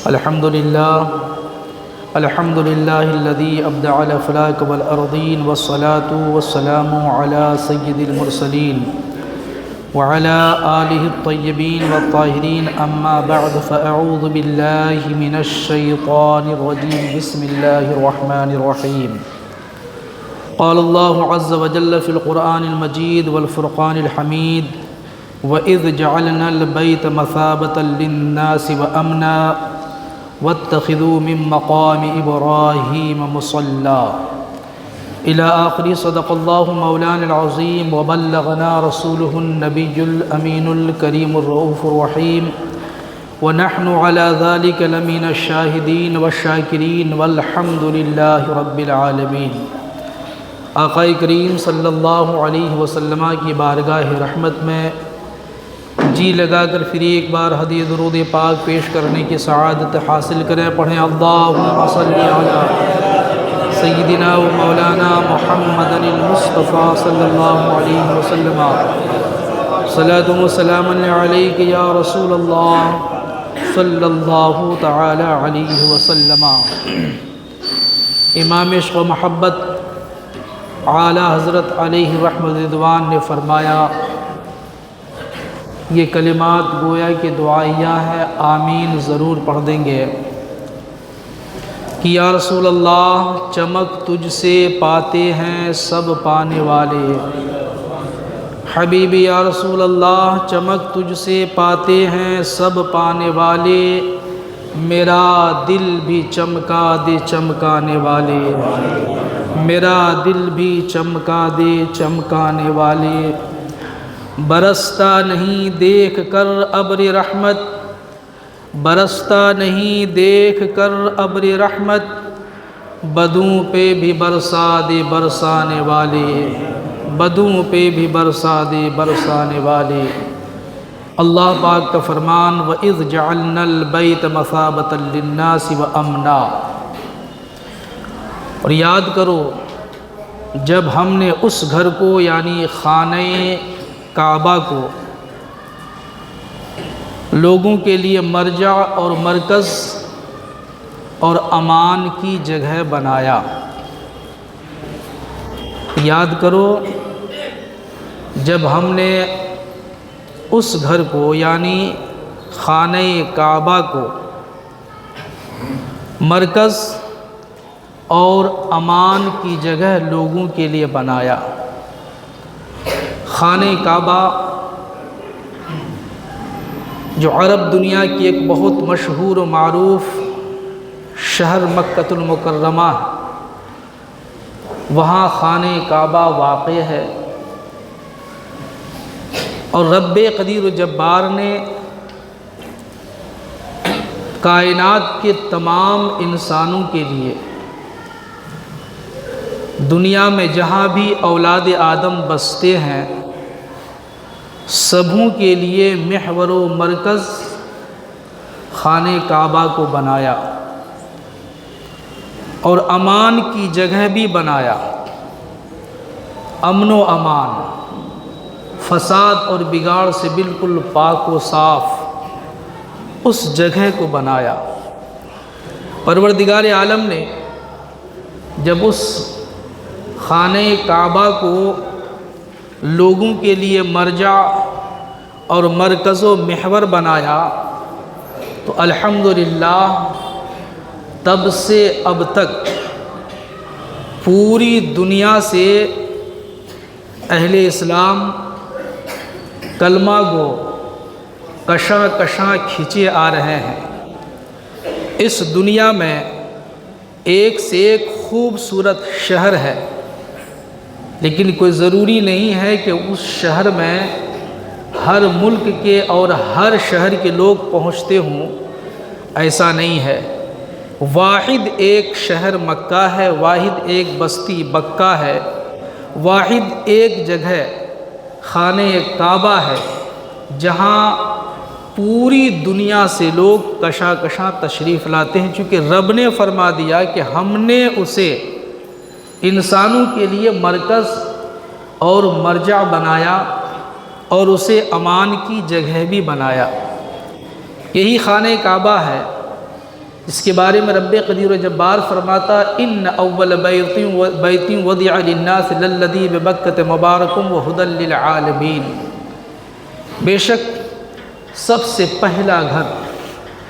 الحمد لله الذي أبدع الأفلاك والأرضين والصلاة والسلام على سيد المرسلين وعلى آله الطيبين والطاهرين أما بعد فأعوذ بالله من الشيطان الرجيم بسم الله الرحمن الرحيم قال الله عز وجل في القرآن المجيد والفرقان الحميد وَإِذْ جَعَلْنَا الْبَيْتَ مَثَابَةً لِلنَّاسِ وَأَمْنًا وَاتَّخِذُوا مِن مَّقَامِ إِبْرَاهِيمَ مُصَلًّى إلى آخر صدق الله مولانا العظيم وبلغنا رسوله النبي الأمين الكريم الرؤوف الرحيم ونحن على ذلك لمن الشاهدين والشاكرين والحمد لله رب العالمين۔ آقا کریم صلی اللہ علیہ وسلم کی بارگاہ رحمت میں جی لگا کر پھر ایک بار ہدیہ درود پاک پیش کرنے کی سعادت حاصل کریں۔ پڑھیں اللہم صلی علی سیدنا و مولانا محمد المصطفیٰ صلی اللہ علیہ وسلم صلاۃ و سلام علیک یا رسول اللہ صلی اللہ تعالی علیہ وسلم۔ امام عشق و محبت اعلیٰ حضرت علیہ رحمت رضوان نے فرمایا، یہ کلمات گویا کہ دعائیہ ہے، آمین ضرور پڑھ دیں گے کہ یا رسول اللہ چمک تجھ سے پاتے ہیں سب پانے والے، حبیبی یا رسول اللہ چمک تجھ سے پاتے ہیں سب پانے والے، میرا دل بھی چمکا دے چمکانے والے، میرا دل بھی چمکا دے چمکانے والے۔ برستا نہیں دیکھ کر ابر رحمت، برستا نہیں دیکھ کر ابر رحمت، بدوں پہ بھی برسا دے برسانے والے، بدوں پہ بھی برسا دے برسانے والے۔ اللہ پاک کا فرمان وَإِذْ جَعَلْنَا الْبَيْتَ مَثَابَةً لِلنَّاسِ وَأَمْنًا، اور یاد کرو جب ہم نے اس گھر کو یعنی خانہ کعبہ کو لوگوں کے لیے مرجع اور مرکز اور امان کی جگہ بنایا۔ یاد کرو جب ہم نے اس گھر کو یعنی خانہ کعبہ کو مرکز اور امان کی جگہ لوگوں کے لیے بنایا۔ خانہ کعبہ جو عرب دنیا کی ایک بہت مشہور و معروف شہر مکۃ المکرمہ ہے، وہاں خانہ کعبہ واقع ہے، اور رب قدیر و جبار نے کائنات کے تمام انسانوں کے لیے دنیا میں جہاں بھی اولاد آدم بستے ہیں سبھوں کے لیے محور و مرکز خانہ کعبہ کو بنایا اور امان کی جگہ بھی بنایا، امن و امان، فساد اور بگاڑ سے بالکل پاک و صاف اس جگہ کو بنایا۔ پروردگار عالم نے جب اس خانہ کعبہ کو لوگوں کے لیے مرجع اور مرکز و محور بنایا تو الحمدللہ تب سے اب تک پوری دنیا سے اہل اسلام کلمہ گو کشاں کشاں کھینچے آ رہے ہیں۔ اس دنیا میں ایک سے ایک خوبصورت شہر ہے، لیکن کوئی ضروری نہیں ہے کہ اس شہر میں ہر ملک کے اور ہر شہر کے لوگ پہنچتے ہوں، ایسا نہیں ہے۔ واحد ایک شہر مکہ ہے، واحد ایک بستی بکہ ہے، واحد ایک جگہ خانہ کعبہ ہے جہاں پوری دنیا سے لوگ کشاں کشاں تشریف لاتے ہیں، چونکہ رب نے فرما دیا کہ ہم نے اسے انسانوں کے لیے مرکز اور مرجع بنایا اور اسے امان کی جگہ بھی بنایا۔ یہی خانہ کعبہ ہے اس کے بارے میں رب قدیر و جبار فرماتا ان اول بیت وضع للناس للذی ببکۃ مبارک وہدی للعالمین، بے شک سب سے پہلا گھر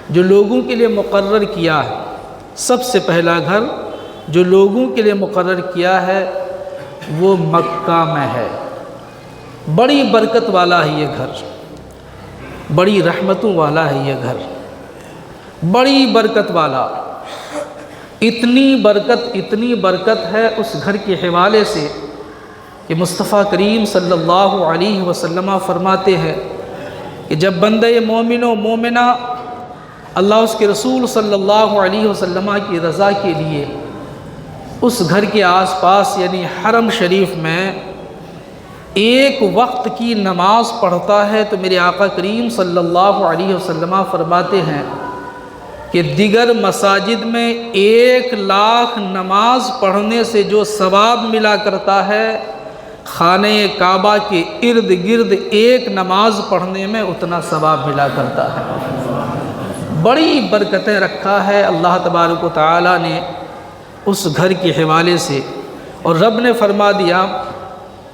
جو لوگوں کے لیے مقرر کیا ہے، سب سے پہلا گھر جو لوگوں کے لیے مقرر کیا ہے وہ مکہ میں ہے۔ بڑی برکت والا ہے یہ گھر، بڑی رحمتوں والا ہے یہ گھر، بڑی برکت والا۔ اتنی برکت ہے اس گھر کے حوالے سے کہ مصطفیٰ کریم صلی اللہ علیہ وسلم فرماتے ہیں کہ جب بندہ مومن و مومنہ اللہ اس کے رسول صلی اللہ علیہ وسلم کی رضا کے لیے اس گھر کے آس پاس یعنی حرم شریف میں ایک وقت کی نماز پڑھتا ہے تو میرے آقا کریم صلی اللہ علیہ وسلم فرماتے ہیں کہ دیگر مساجد میں 1,00,000 نماز پڑھنے سے جو ثواب ملا کرتا ہے، خانہ کعبہ کے ارد گرد ایک نماز پڑھنے میں اتنا ثواب ملا کرتا ہے۔ بڑی برکتیں رکھا ہے اللہ تبارک و تعالیٰ نے اس گھر کے حوالے سے، اور رب نے فرما دیا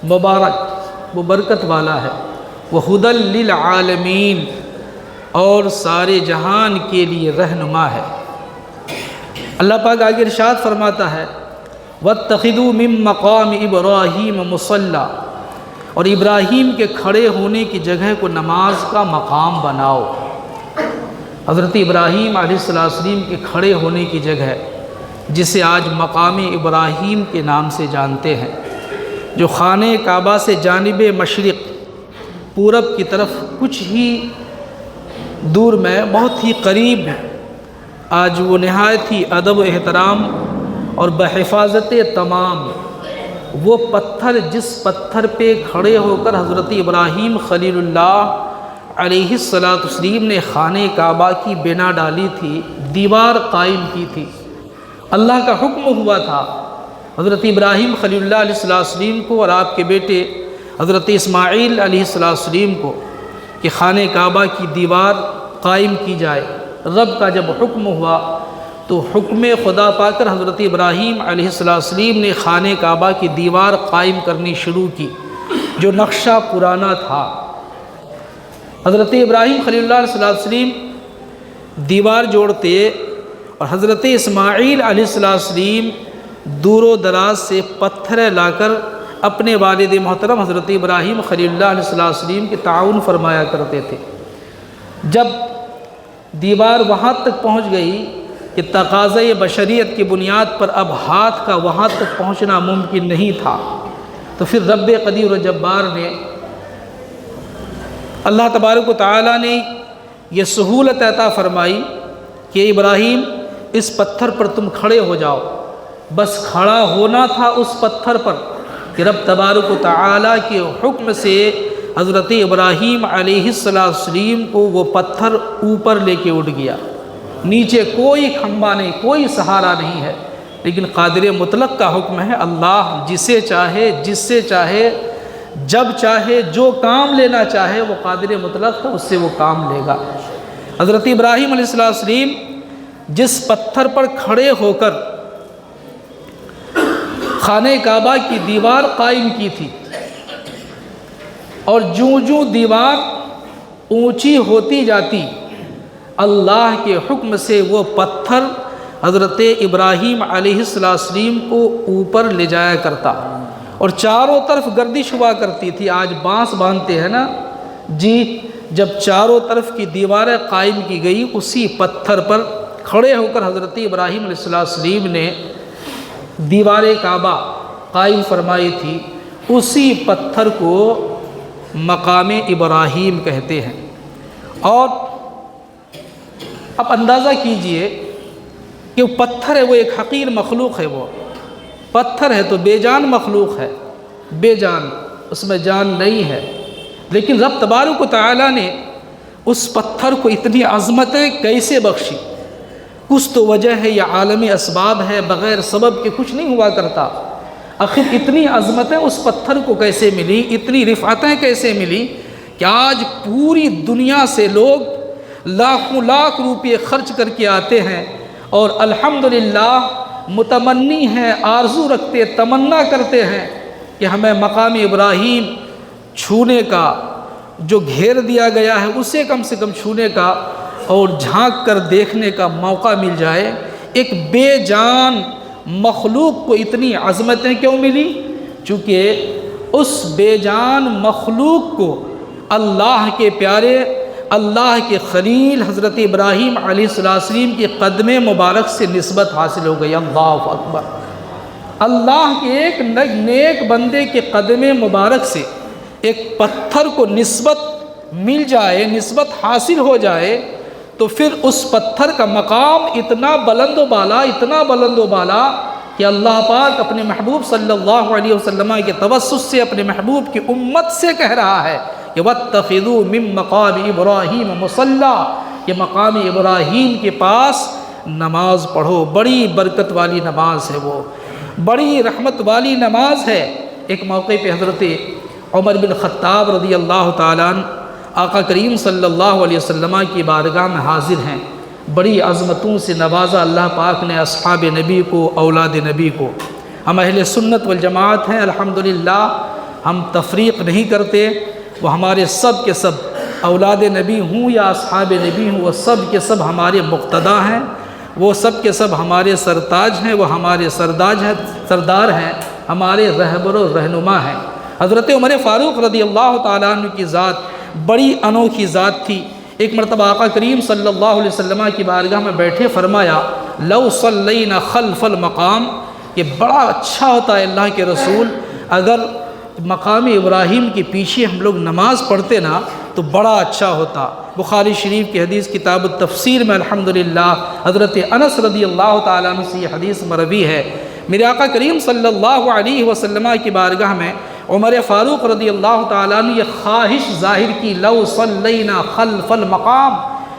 مبارک، وہ برکت والا ہے، وہدی للعالمین، اور سارے جہان کے لیے رہنما ہے۔ اللہ پاک آگے ارشاد فرماتا ہے وَاتَّخِذُوا مِن مَّقَامِ إِبْرَاهِيمَ مُصَلًّى، اور ابراہیم کے کھڑے ہونے کی جگہ کو نماز کا مقام بناؤ۔ حضرت ابراہیم علیہ السلام کے کھڑے ہونے کی جگہ جسے آج مقام ابراہیم کے نام سے جانتے ہیں، جو خانہ کعبہ سے جانب مشرق پورب کی طرف کچھ ہی دور میں بہت ہی قریب آج وہ نہایت ہی ادب و احترام اور بحفاظت تمام وہ پتھر، جس پتھر پہ کھڑے ہو کر حضرت ابراہیم خلیل اللہ علیہ السلام نے خانہ کعبہ کی بنا ڈالی تھی، دیوار قائم کی تھی، اللہ کا حکم ہوا تھا حضرت ابراہیم خلیل اللہ علیہ السلام کو اور آپ کے بیٹے حضرت اسماعیل علیہ السلام کو کہ خانہ کعبہ کی دیوار قائم کی جائے۔ رب کا جب حکم ہوا تو حکم خدا پا کر حضرت ابراہیم علیہ السلام نے خانہ کعبہ کی دیوار قائم کرنی شروع کی، جو نقشہ پرانا تھا۔ حضرت ابراہیم خلیل اللہ علیہ السلام دیوار جوڑتے اور حضرت اسماعیل علیہ السلام دور و دراز سے پتھر لا کر اپنے والد محترم حضرت ابراہیم خلیل اللہ علیہ السلام کے تعاون فرمایا کرتے تھے۔ جب دیوار وہاں تک پہنچ گئی کہ تقاضۂ بشریت کی بنیاد پر اب ہاتھ کا وہاں تک پہنچنا ممکن نہیں تھا، تو پھر رب قدیر و جبار نے، اللہ تبارک و تعالیٰ نے یہ سہولت عطا فرمائی کہ ابراہیم اس پتھر پر تم کھڑے ہو جاؤ۔ بس کھڑا ہونا تھا اس پتھر پر کہ رب تبارک و تعالیٰ کے حکم سے حضرت ابراہیم علیہ السلام کو وہ پتھر اوپر لے کے اٹھ گیا۔ نیچے کوئی کھمبا نہیں، کوئی سہارا نہیں ہے، لیکن قادر مطلق کا حکم ہے، اللہ جسے چاہے، جس سے چاہے، جب چاہے، جو کام لینا چاہے وہ قادر مطلق ہے، اس سے وہ کام لے گا۔ حضرت ابراہیم علیہ السلام جس پتھر پر کھڑے ہو کر خانہ کعبہ کی دیوار قائم کی تھی، اور جوں دیوار اونچی ہوتی جاتی، اللہ کے حکم سے وہ پتھر حضرت ابراہیم علیہ السلام کو اوپر لے جایا کرتا، اور چاروں طرف گردش ہوا کرتی تھی۔ آج بانس باندھتے ہیں نا جی، جب چاروں طرف کی دیواریں قائم کی گئی، اسی پتھر پر کھڑے ہو کر حضرت ابراہیم علیہ السلام نے دیوار کعبہ قائم فرمائی تھی، اسی پتھر کو مقام ابراہیم کہتے ہیں۔ اور اب اندازہ کیجئے کہ وہ پتھر ہے، وہ ایک حقیر مخلوق ہے، وہ پتھر ہے تو بے جان مخلوق ہے، بے جان، اس میں جان نہیں ہے، لیکن رب تبارک و تعالیٰ نے اس پتھر کو اتنی عظمتیں کیسے بخشی؟ کچھ تو وجہ ہے، یا عالمی اسباب ہے، بغیر سبب کے کچھ نہیں ہوا کرتا۔ آخر اتنی عظمتیں اس پتھر کو کیسے ملی، اتنی رفعتیں کیسے ملی کہ آج پوری دنیا سے لوگ لاکھوں لاکھ روپے خرچ کر کے آتے ہیں اور الحمدللہ متمنی ہیں، آرزو رکھتے، تمنا کرتے ہیں کہ ہمیں مقام ابراہیم چھونے کا، جو گھیر دیا گیا ہے اسے کم سے کم چھونے کا اور جھانک کر دیکھنے کا موقع مل جائے۔ ایک بے جان مخلوق کو اتنی عظمتیں کیوں ملی؟ چونکہ اس بے جان مخلوق کو اللہ کے پیارے، اللہ کے خلیل حضرت ابراہیم علیہ السلام کی قدم مبارک سے نسبت حاصل ہو گئی۔ اللہ اکبر! اللہ کے ایک نیک بندے کے قدم مبارک سے ایک پتھر کو نسبت مل جائے، نسبت حاصل ہو جائے، تو پھر اس پتھر کا مقام اتنا بلند و بالا، اتنا بلند و بالا کہ اللہ پاک اپنے محبوب صلی اللہ علیہ وسلم کے توسط سے اپنے محبوب کی امت سے کہہ رہا ہے کہ وَاتَّخِذُوا مِن مَّقَامِ إِبْرَاهِيمَ مُصَلًّى، کہ مقام ابراہیم کے پاس نماز پڑھو، بڑی برکت والی نماز ہے، وہ بڑی رحمت والی نماز ہے۔ ایک موقع پہ حضرت عمر بن خطاب رضی اللہ تعالیٰ عنہ آقا کریم صلی اللہ علیہ وسلم کی بارگاہ میں حاضر ہیں۔ بڑی عظمتوں سے نوازا اللہ پاک نے اصحاب نبی کو، اولاد نبی کو۔ ہم اہل سنت والجماعت ہیں الحمدللہ، ہم تفریق نہیں کرتے، وہ ہمارے سب کے سب اولاد نبی ہوں یا اصحاب نبی ہوں، وہ سب کے سب ہمارے مقتدا ہیں، وہ سب کے سب ہمارے سرتاج ہیں، وہ ہمارے سردار ہیں، ہمارے رہبر و رہنما ہیں۔ حضرت عمر فاروق رضی اللہ تعالیٰ عنہ کی ذات بڑی انوکھی ذات تھی۔ ایک مرتبہ آقا کریم صلی اللہ علیہ وسلم کی بارگاہ میں بیٹھے فرمایا لو صلینا خلف المقام، کہ بڑا اچھا ہوتا ہے اللہ کے رسول اگر مقام ابراہیم کے پیچھے ہم لوگ نماز پڑھتے نا تو بڑا اچھا ہوتا۔ بخاری شریف کی حدیث کتاب التفسیر میں الحمدللہ حضرت انس رضی اللہ تعالیٰ عنہ سے یہ حدیث مروی ہے، میرے آقا کریم صلی اللہ علیہ وسلم کی بارگاہ میں عمر فاروق رضی اللہ تعالیٰ عنہ یہ خواہش ظاہر کی لو صلینا خلف المقام،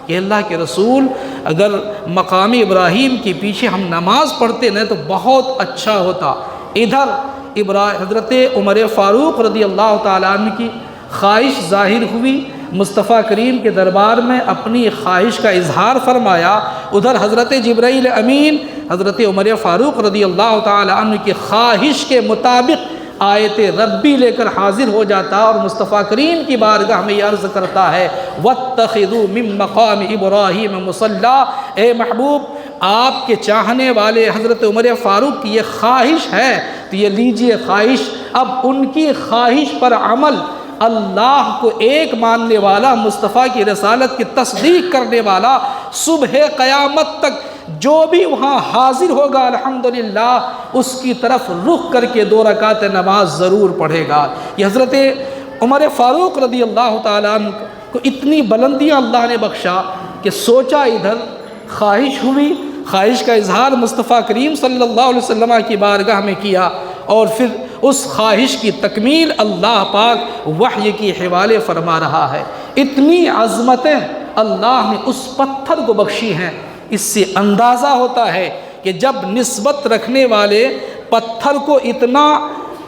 کہ اللہ کے رسول اگر مقام ابراہیم کے پیچھے ہم نماز پڑھتے نا تو بہت اچھا ہوتا۔ ادھر حضرت عمر فاروق رضی اللہ تعالیٰ عنہ کی خواہش ظاہر ہوئی، مصطفیٰ کریم کے دربار میں اپنی خواہش کا اظہار فرمایا، ادھر حضرت جبرائیل امین حضرت عمر فاروق رضی اللہ تعالیٰ عنہ کی خواہش کے مطابق آیت ربی لے کر حاضر ہو جاتا اور مصطفیٰ کریم کی بارگاہ میں یہ عرض کرتا ہے وَاتَّخِذُوا مِن مَّقَامِ إِبْرَاهِيمَ مُصَلًّى، اے محبوب آپ کے چاہنے والے حضرت عمر فاروق کی یہ خواہش ہے تو یہ لیجئے خواہش، اب ان کی خواہش پر عمل، اللہ کو ایک ماننے والا، مصطفیٰ کی رسالت کی تصدیق کرنے والا، صبح قیامت تک جو بھی وہاں حاضر ہوگا الحمدللہ اس کی طرف رخ کر کے 2 رکعت نماز ضرور پڑھے گا۔ یہ حضرت عمر فاروق رضی اللہ تعالیٰ عنہ کو اتنی بلندیاں اللہ نے بخشا کہ سوچا ادھر خواہش ہوئی، خواہش کا اظہار مصطفیٰ کریم صلی اللہ علیہ وسلم کی بارگاہ میں کیا، اور پھر اس خواہش کی تکمیل اللہ پاک وحی کی حوالے فرما رہا ہے۔ اتنی عظمتیں اللہ نے اس پتھر کو بخشی ہیں، اس سے اندازہ ہوتا ہے کہ جب نسبت رکھنے والے پتھر کو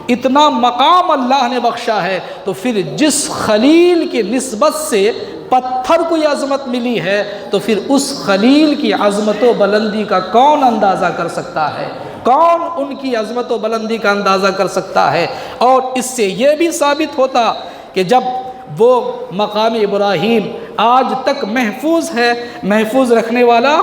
اتنا مقام اللہ نے بخشا ہے تو پھر جس خلیل کی نسبت سے پتھر کو یہ عظمت ملی ہے تو پھر اس خلیل کی عظمت و بلندی کا کون اندازہ کر سکتا ہے؟ کون ان کی عظمت و بلندی کا اندازہ کر سکتا ہے؟ اور اس سے یہ بھی ثابت ہوتا کہ جب وہ مقام ابراہیم آج تک محفوظ ہے، محفوظ رکھنے والا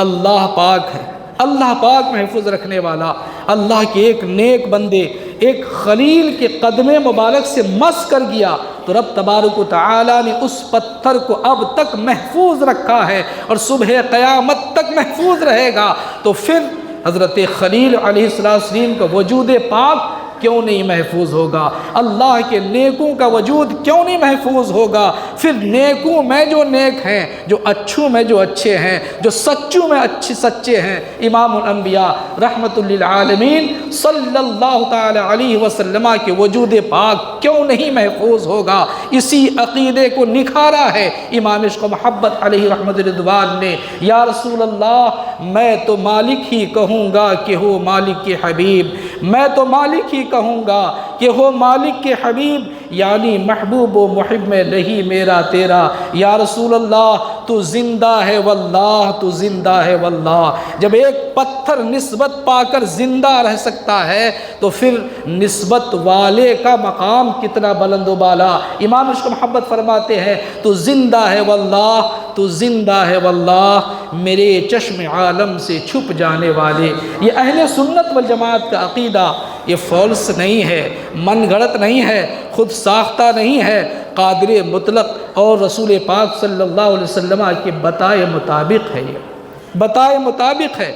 اللہ پاک ہے، اللہ پاک محفوظ رکھنے والا، اللہ کے ایک نیک بندے ایک خلیل کے قدم مبارک سے مس کر گیا تو رب تبارک و تعالی نے اس پتھر کو اب تک محفوظ رکھا ہے اور صبح قیامت تک محفوظ رہے گا، تو پھر حضرت خلیل علیہ السلام کا وجود پاک کیوں نہیں محفوظ ہوگا؟ اللہ کے نیکوں کا وجود کیوں نہیں محفوظ ہوگا؟ پھر نیکوں میں جو نیک ہیں، جو اچھوں میں جو اچھے ہیں، جو سچوں میں سچے ہیں، امام الانبیاء رحمت للعالمین صلی اللہ تعالی علیہ وسلم کے وجود پاک کیوں نہیں محفوظ ہوگا؟ اسی عقیدے کو نکھارا ہے امام عشق و محبت علیہ رحمت رضوان نے، یا رسول اللہ میں تو مالک ہی کہوں گا کہ ہو مالک کے حبیب، میں تو مالک ہی کہوں گا کہ ہو مالک کے حبیب، یعنی محبوب و محب میں نہیں میرا تیرا، یا رسول اللہ تو زندہ ہے واللہ، تو زندہ ہے واللہ۔ جب ایک پتھر نسبت پا کر زندہ رہ سکتا ہے تو پھر نسبت والے کا مقام کتنا بلند و بالا۔ امام عشق محبت فرماتے ہیں تو زندہ ہے واللہ، تو زندہ ہے واللہ، میرے چشم عالم سے چھپ جانے والے۔ یہ اہل سنت والجماعت کا عقیدہ، یہ فالس نہیں ہے، من گھڑت نہیں ہے، خود ساختہ نہیں ہے، قادر مطلق اور رسول پاک صلی اللہ علیہ وسلم کے بتائے مطابق ہے، یہ بتائے مطابق ہے۔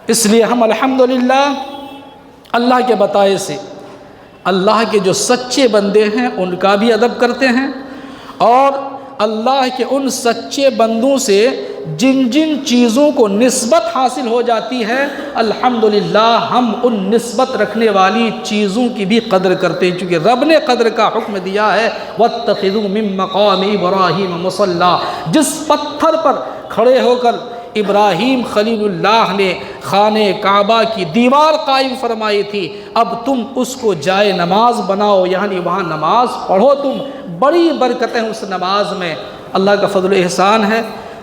اس لیے ہم الحمدللہ اللہ کے بتائے سے اللہ کے جو سچے بندے ہیں ان کا بھی ادب کرتے ہیں، اور اللہ کے ان سچے بندوں سے جن جن چیزوں کو نسبت حاصل ہو جاتی ہے الحمدللہ ہم ان نسبت رکھنے والی چیزوں کی بھی قدر کرتے ہیں، چونکہ رب نے قدر کا حکم دیا ہے وَاتَّخِذُوا مِن مَّقَامِ إِبْرَاهِيمَ مُصَلًّى۔ جس پتھر پر کھڑے ہو کر ابراہیم خلیل اللہ نے خانہ کعبہ کی دیوار قائم فرمائی تھی، اب تم اس کو جائے نماز بناؤ، یعنی وہاں نماز پڑھو، تم بڑی برکتیں اس نماز میں۔ اللہ کا فضل و احسان ہے،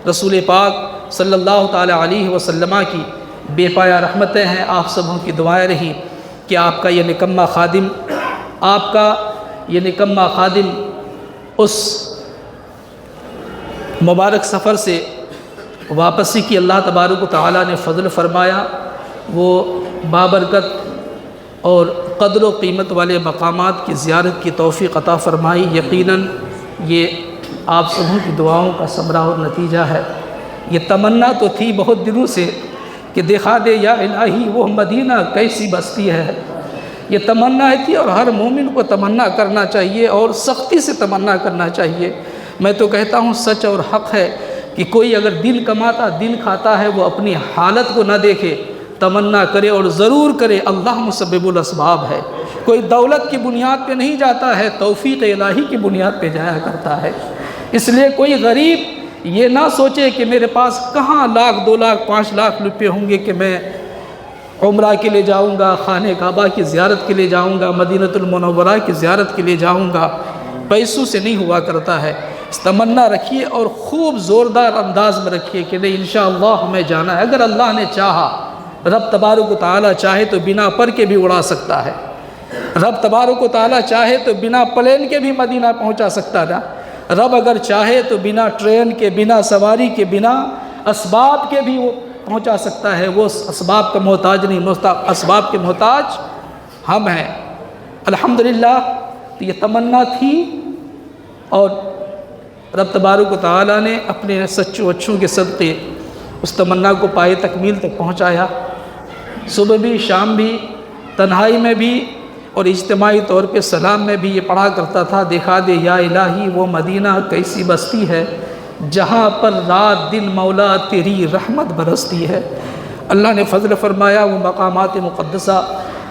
رسول پاک صلی اللہ تعالی علیہ وسلم کی بے پایا رحمتیں ہیں، آپ سبوں کی دعائیں رہی کہ آپ کا یہ نکمہ خادم اس مبارک سفر سے واپسی کی اللہ تبارک و تعالیٰ نے فضل فرمایا، وہ بابرکت اور قدر و قیمت والے مقامات کی زیارت کی توفیق عطا فرمائی۔ یقیناً یہ آپ سبوں کی دعاؤں کا ثمرہ اور نتیجہ ہے۔ یہ تمنا تو تھی بہت دنوں سے کہ دکھا دے یا الہی وہ مدینہ کیسی بستی ہے، یہ تمنا تھی، اور ہر مومن کو تمنا کرنا چاہیے اور سختی سے تمنا کرنا چاہیے۔ میں تو کہتا ہوں سچ اور حق ہے کہ کوئی اگر دل کماتا دل کھاتا ہے وہ اپنی حالت کو نہ دیکھے، تمنا کرے اور ضرور کرے، اللہ مسبب الاسباب ہے۔ کوئی دولت کی بنیاد پہ نہیں جاتا ہے، توفیق الہی کی بنیاد پہ جایا کرتا ہے۔ اس لیے کوئی غریب یہ نہ سوچے کہ میرے پاس کہاں 1,00,000 2,00,000 5,00,000 روپے ہوں گے کہ میں عمرہ کے لیے جاؤں گا، خانہ کعبہ کی زیارت کے لیے جاؤں گا، مدینۃ المنورہ کی زیارت کے لیے جاؤں گا۔ پیسوں سے نہیں ہوا کرتا ہے۔ اس تمنا رکھیے اور خوب زوردار انداز میں رکھیے کہ نہیں انشاءاللہ ہمیں جانا ہے۔ اگر اللہ نے چاہا، رب تبارک و تعالیٰ چاہے تو بنا پر کے بھی اڑا سکتا ہے، رب تبارک و تعالیٰ چاہے تو بنا پلین کے بھی مدینہ پہنچا سکتا نا، رب اگر چاہے تو بنا ٹرین کے، بنا سواری کے، بنا اسباب کے بھی وہ پہنچا سکتا ہے۔ وہ اسباب کا محتاج نہیں، اسباب کے محتاج ہم ہیں۔ الحمدللہ تو یہ تمنا تھی، اور رب تبارک و تعالیٰ نے اپنے سچوں اچھوں کے صدقے اس تمنا کو پائے تکمیل تک پہنچایا۔ صبح بھی، شام بھی، تنہائی میں بھی اور اجتماعی طور پہ سلام میں بھی یہ پڑھا کرتا تھا، دکھا دے یا الہی وہ مدینہ کیسی بستی ہے جہاں پر رات دن مولا تیری رحمت برستی ہے۔ اللہ نے فضل فرمایا، وہ مقامات مقدسہ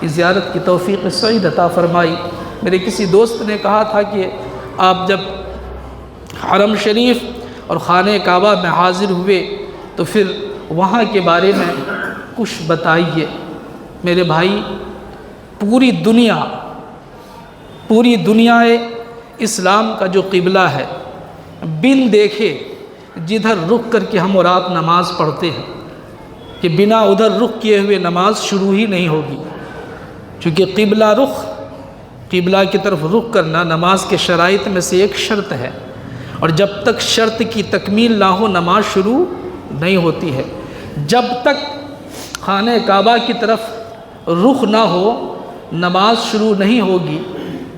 کی زیارت کی توفیق سعید عطا فرمائی۔ میرے کسی دوست نے کہا تھا کہ آپ جب حرم شریف اور خانہ کعبہ میں حاضر ہوئے تو پھر وہاں کے بارے میں کچھ بتائیے۔ میرے بھائی، پوری دنیا اسلام کا جو قبلہ ہے، بن دیکھے جدھر رک کر کے ہم اور آپ نماز پڑھتے ہیں کہ بنا ادھر رخ کیے ہوئے نماز شروع ہی نہیں ہوگی، چونکہ قبلہ کی طرف رخ کرنا نماز کے شرائط میں سے ایک شرط ہے، اور جب تک شرط کی تکمیل نہ ہو نماز شروع نہیں ہوتی ہے۔ جب تک خانہ کعبہ کی طرف رخ نہ ہو نماز شروع نہیں ہوگی۔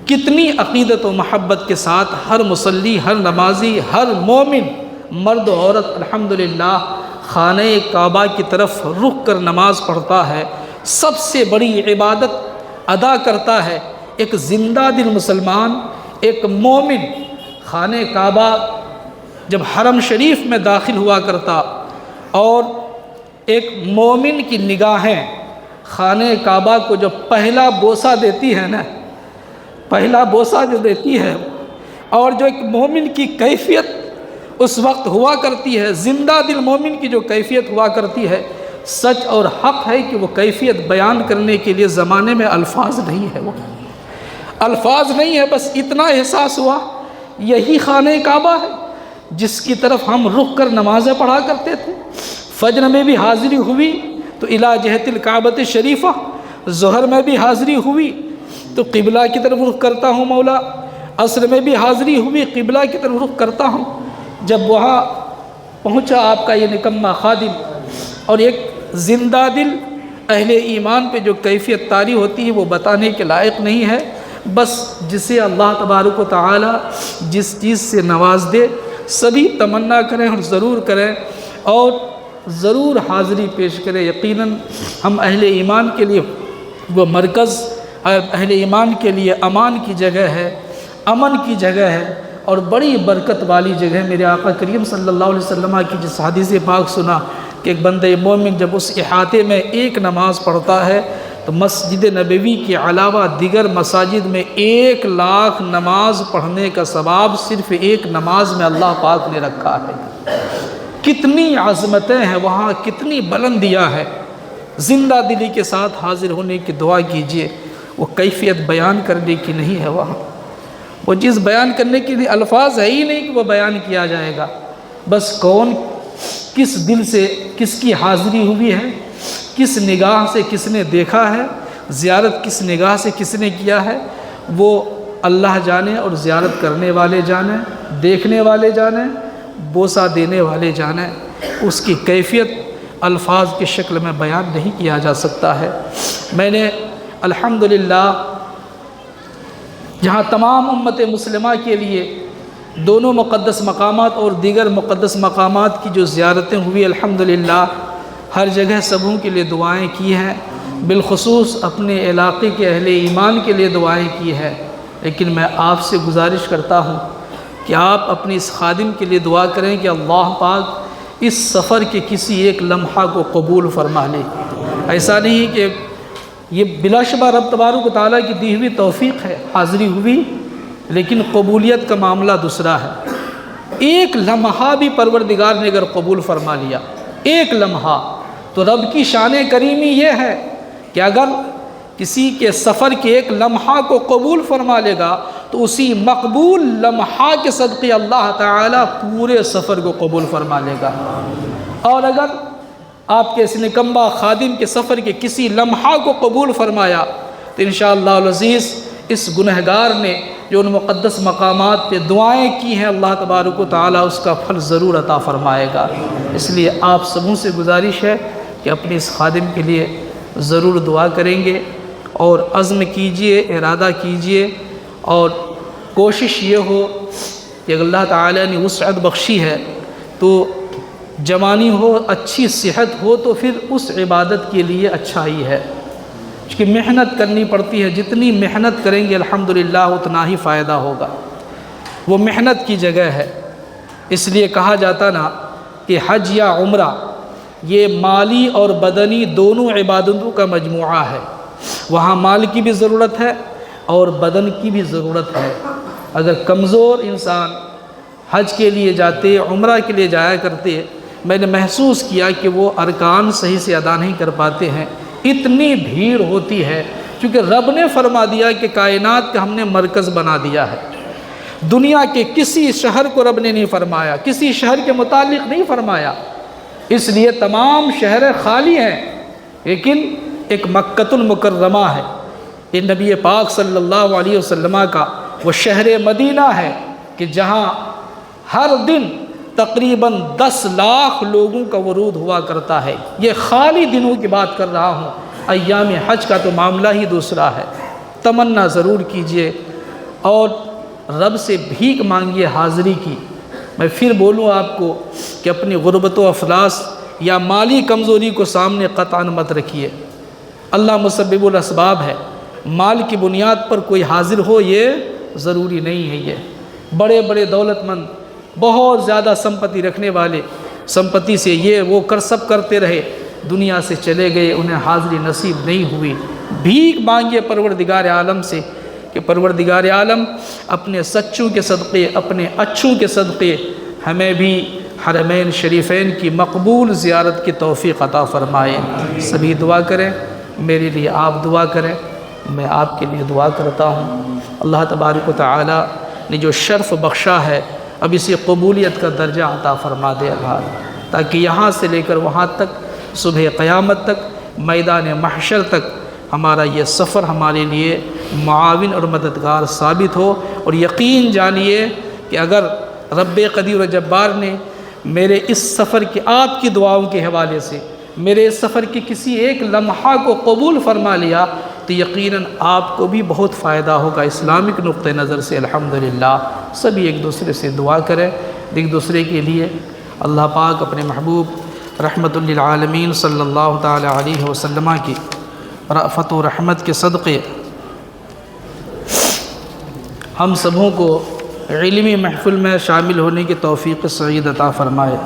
کتنی عقیدت و محبت کے ساتھ ہر مصلی، ہر نمازی، ہر مومن، مرد و عورت الحمدللہ خانہ کعبہ کی طرف رخ کر نماز پڑھتا ہے، سب سے بڑی عبادت ادا کرتا ہے۔ ایک زندہ دل مسلمان، ایک مومن خانہ کعبہ جب حرم شریف میں داخل ہوا کرتا، اور ایک مومن کی نگاہیں خانہ کعبہ کو جو پہلا بوسہ دیتی ہے نا، پہلا بوسہ جو دیتی ہے، اور جو ایک مومن کی کیفیت اس وقت ہوا کرتی ہے، زندہ دل مومن کی جو کیفیت ہوا کرتی ہے، سچ اور حق ہے کہ وہ کیفیت بیان کرنے کے لیے زمانے میں الفاظ نہیں ہے۔ وہ الفاظ نہیں ہے، بس اتنا احساس ہوا یہی خانہ کعبہ ہے جس کی طرف ہم رخ کر نمازیں پڑھا کرتے تھے۔ فجر میں بھی حاضری ہوئی تو الی جہت الکعبۃ شریفہ، ظہر میں بھی حاضری ہوئی تو قبلہ کی طرف رخ کرتا ہوں مولا، عصر میں بھی حاضری ہوئی قبلہ کی طرف رخ کرتا ہوں۔ جب وہاں پہنچا آپ کا یہ نکمہ خادم اور ایک زندہ دل اہل ایمان پہ جو کیفیت طاری ہوتی ہے وہ بتانے کے لائق نہیں ہے۔ بس جسے اللہ تبارک و تعالی جس چیز سے نواز دے سبھی تمنا کریں اور ضرور کریں اور ضرور حاضری پیش کریں۔ یقیناً ہم اہل ایمان کے لیے وہ مرکز، اہل ایمان کے لیے امان کی جگہ ہے، امن کی جگہ ہے اور بڑی برکت والی جگہ ہے۔ میرے آقا کریم صلی اللہ علیہ وسلم کی جس حدیث پاک سنا کہ ایک بندہ مومن جب اس احاطے میں ایک نماز پڑھتا ہے تو مسجد نبوی کے علاوہ دیگر مساجد میں 1,00,000 نماز پڑھنے کا ثواب صرف ایک نماز میں اللہ پاک نے رکھا ہے۔ کتنی عظمتیں ہیں وہاں، کتنی بلندیاں ہیں۔ زندہ دلی کے ساتھ حاضر ہونے کی دعا کیجئے، وہ کیفیت بیان کرنے کی نہیں ہے وہاں، وہ چیز بیان کرنے کے لیے الفاظ ہے ہی نہیں کہ وہ بیان کیا جائے گا۔ بس کون کس دل سے کس کی حاضری ہوئی ہے، کس نگاہ سے کس نے دیکھا ہے، زیارت کس نگاہ سے کس نے کیا ہے، وہ اللہ جانے اور زیارت کرنے والے جانے، دیکھنے والے جانے، بوسہ دینے والے جانے۔ اس کی کیفیت الفاظ کی شکل میں بیان نہیں کیا جا سکتا ہے۔ میں نے الحمدللہ جہاں تمام امت مسلمہ کے لیے دونوں مقدس مقامات اور دیگر مقدس مقامات کی جو زیارتیں ہوئی الحمدللہ ہر جگہ سبوں کے لیے دعائیں کی ہیں، بالخصوص اپنے علاقے کے اہل ایمان کے لیے دعائیں کی ہیں۔ لیکن میں آپ سے گزارش کرتا ہوں کہ آپ اپنے اس خادم کے لیے دعا کریں کہ اللہ پاک اس سفر کے کسی ایک لمحہ کو قبول فرما لے۔ ایسا نہیں کہ یہ بلا شبہ رب تبارک و تعالیٰ کی دی ہوئی توفیق ہے، حاضری ہوئی، لیکن قبولیت کا معاملہ دوسرا ہے۔ ایک لمحہ بھی پروردگار نے اگر قبول فرما لیا، ایک لمحہ، تو رب کی شان کریمی یہ ہے کہ اگر کسی کے سفر کے ایک لمحہ کو قبول فرما لے گا تو اسی مقبول لمحہ کے صدقے اللہ تعالیٰ پورے سفر کو قبول فرما لے گا۔ اور اگر آپ کے اس نکمہ خادم کے سفر کے کسی لمحہ کو قبول فرمایا تو انشاءاللہ العزیز اس گنہگار نے جو ان مقدس مقامات پہ دعائیں کی ہیں اللہ تبارک و تعالیٰ اس کا پھل ضرور عطا فرمائے گا۔ اس لیے آپ سبوں سے گزارش ہے کہ اپنے اس خادم کے لیے ضرور دعا کریں گے اور عزم کیجئے، ارادہ کیجئے اور کوشش یہ ہو کہ اللہ تعالیٰ نے وسعت بخشی ہے تو جوانی ہو، اچھی صحت ہو تو پھر اس عبادت کے لیے اچھا ہی ہے، کہ محنت کرنی پڑتی ہے، جتنی محنت کریں گے الحمدللہ اتنا ہی فائدہ ہوگا، وہ محنت کی جگہ ہے۔ اس لیے کہا جاتا نا کہ حج یا عمرہ یہ مالی اور بدنی دونوں عبادتوں کا مجموعہ ہے، وہاں مال کی بھی ضرورت ہے اور بدن کی بھی ضرورت ہے۔ اگر کمزور انسان حج کے لیے جاتے، عمرہ کے لیے جایا کرتے، میں نے محسوس کیا کہ وہ ارکان صحیح سے ادا نہیں کر پاتے ہیں، اتنی بھیڑ ہوتی ہے، کیونکہ رب نے فرما دیا کہ کائنات کا ہم نے مرکز بنا دیا ہے۔ دنیا کے کسی شہر کو رب نے نہیں فرمایا، کسی شہر کے متعلق نہیں فرمایا، اس لیے تمام شہر خالی ہیں، لیکن ایک مکۃ المکرمہ ہے، یہ نبی پاک صلی اللہ علیہ وسلم کا وہ شہر مدینہ ہے کہ جہاں ہر دن تقریباً 10 لاکھ لوگوں کا ورود ہوا کرتا ہے۔ یہ خالی دنوں کی بات کر رہا ہوں، ایام حج کا تو معاملہ ہی دوسرا ہے۔ تمنا ضرور کیجئے اور رب سے بھیک مانگیے حاضری کی۔ میں پھر بولوں آپ کو کہ اپنی غربت و افلاس یا مالی کمزوری کو سامنے قطعاً مت رکھیے، اللہ مسبب الاسباب ہے، مال کی بنیاد پر کوئی حاضر ہو یہ ضروری نہیں ہے۔ یہ بڑے بڑے دولت مند، بہت زیادہ سمپتی رکھنے والے سمپتی سے یہ وہ سب کرتے رہے، دنیا سے چلے گئے، انہیں حاضری نصیب نہیں ہوئی۔ بھیک مانگیے پروردگار عالم سے کہ پروردگار عالم اپنے سچوں کے صدقے، اپنے اچھوں کے صدقے ہمیں بھی حرمین شریفین کی مقبول زیارت کی توفیق عطا فرمائے۔ سبھی دعا کریں، میرے لیے آپ دعا کریں میں آپ کے لیے دعا کرتا ہوں اللہ تبارک و تعالی نے جو شرف بخشا ہے اب اسی قبولیت کا درجہ عطا فرما دے اللہ، تاکہ یہاں سے لے کر وہاں تک صبح قیامت تک میدان محشر تک ہمارا یہ سفر ہمارے لیے معاون اور مددگار ثابت ہو۔ اور یقین جانیے کہ اگر رب قدیر و جبار نے میرے اس سفر کے آپ کی دعاؤں کے حوالے سے میرے اس سفر کے کسی ایک لمحہ کو قبول فرما لیا تو یقیناً آپ کو بھی بہت فائدہ ہوگا اسلامک نقطہ نظر سے۔ الحمدللہ سبھی ایک دوسرے سے دعا کریں ایک دوسرے کے لیے۔ اللہ پاک اپنے محبوب رحمت للعالمین صلی اللہ تعالی علیہ وسلم کی رأفت و رحمت کے صدقے ہم سبوں کو علمی محفل میں شامل ہونے کی توفیق سعید عطا فرمائے۔